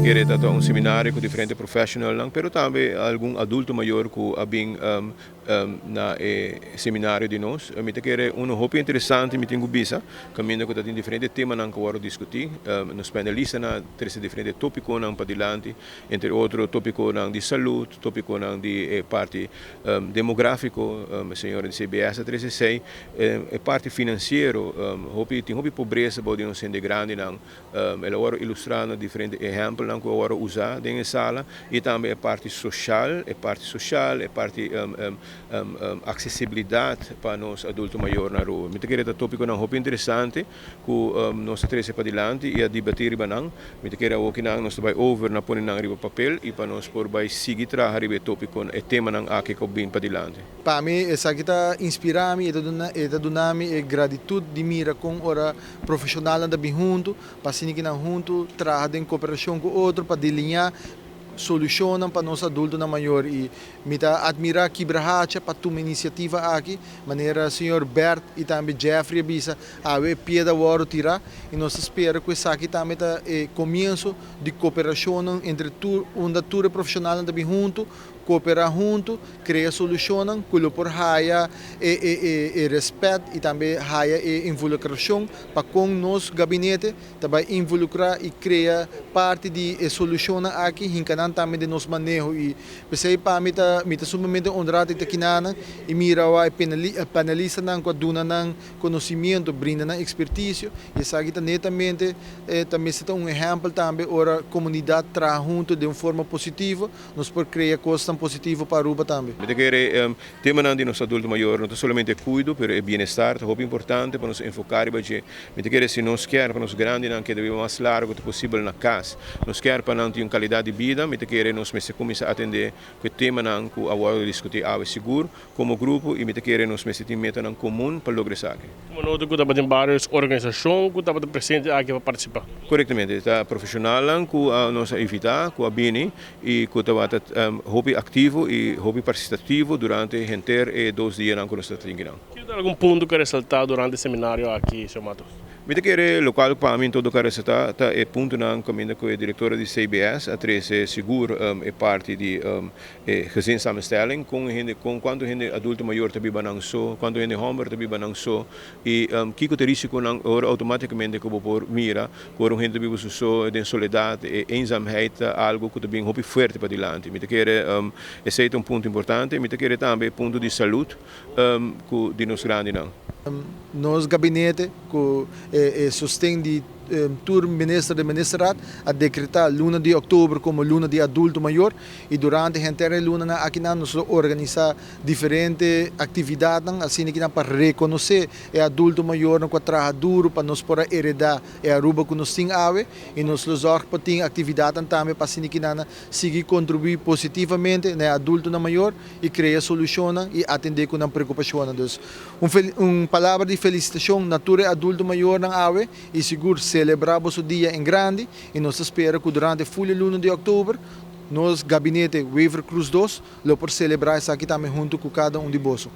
querer dar um seminário com diferentes profissionais, pero também algum adulto maior que abing na seminário de nós. Me querer hobby interessante, me tenho bisa, caminho com diferentes temas que eu discutir, nos panelistas na três diferentes tópicos não para dilante, entre outros tópicos de saúde, tópicos de parte demográfico, senhor de CBS 36, parte financeiro, hobby pobreza pode não ser grande, não, ela vai ilustrar diferentes exemplos que eu vou usar dentro da sala, e também a parte social, a parte acessibilidade para nós adultos maiores na rua. Me querer tópico não hobby interessante, que nós três para dilante e a debater banang. Me querer o que nós vai over na pôr na riba papel e para nós por vai seguir tra riba tópico e tema nang aqui que bem para dilante. Para mim essa kita inspira-me e dá-me gratitude de mira com ora profissional anda bem junto, para que não junto trabalhar em cooperação com outro para delinear solucionam para nós adultos na maior e me admira que brahacha para uma iniciativa aqui maneira senhor Bert e também Jeffrey bisa a pieda waro tirar e nós espera que essa aqui também começo de cooperação entre uma tour profissional também junto cooperar junto, criar soluções, por raia e respeito e também raia e involucração para com nosso gabinete, também involucrar e criar parte de soluções aqui, hincanan também de nosso manejo e pensei para mim sumamente honrado e takinana e mira a panelista não com duna não conhecimento, brinda não expertise e essa aqui netamente também se exemplo também ora comunidade tra junto de uma forma positiva, nós por criar coisas positivo para Aruba também. Me querer tema de nós adultos maiores não somente cuido, mas é bem-estar, é muito importante para nos enfocar porque me querer se nós quer para nós grande não que devemos mais largo possível na casa, nós quer para não ter uma qualidade de vida, me querer nós começar a atender que tema não que agora discutir seguro como grupo e me querer nós ter meta não comum para lograr isso aqui. Como nós temos também várias organizações que estão presentes aqui para participar. Corretamente, está profissional que nós evitar, que a bini e que está hobby ativo e hobby participativo durante inteiro 2 dias que nós estamos tendo. Quer algum ponto que ressaltar durante o seminário aqui, Sr. Matos? Me querer local para mim todo que ressaltar é ponto não caminho com a diretora de CBS, a três seguro é parte de gezinssamenstelling com quanto gente adulto maior também banang so, quanto gente homer também banang so e que o risco não automaticamente como por mira, por gente também so de soledade e eenzaamheid algo que também hobby forte para dilante. Me querer esse é ponto importante, me querer também ponto de saúde que de nos grande não. Nos gabinete que sustém de tour ministro de ministerat a decretar luna de outubro como luna de adulto maior e durante a inteira luna aqui nós organizar diferentes atividades assim que para reconhecer o adulto maior no trabalho duro para nós para heredar a Aruba que nós temos ave e nós zorg para ter atividades também para assim que seguir contribuir positivamente no adulto maior e criar soluções e atender com a preocupação dus uma palavra de felicitação natura adulto maior na ave e seguro celebramos o dia em grande e nós esperamos que durante a full luna de outubro nos gabinete Weaver Cruz 2 lo por celebrar isso aqui também junto com cada de bolso.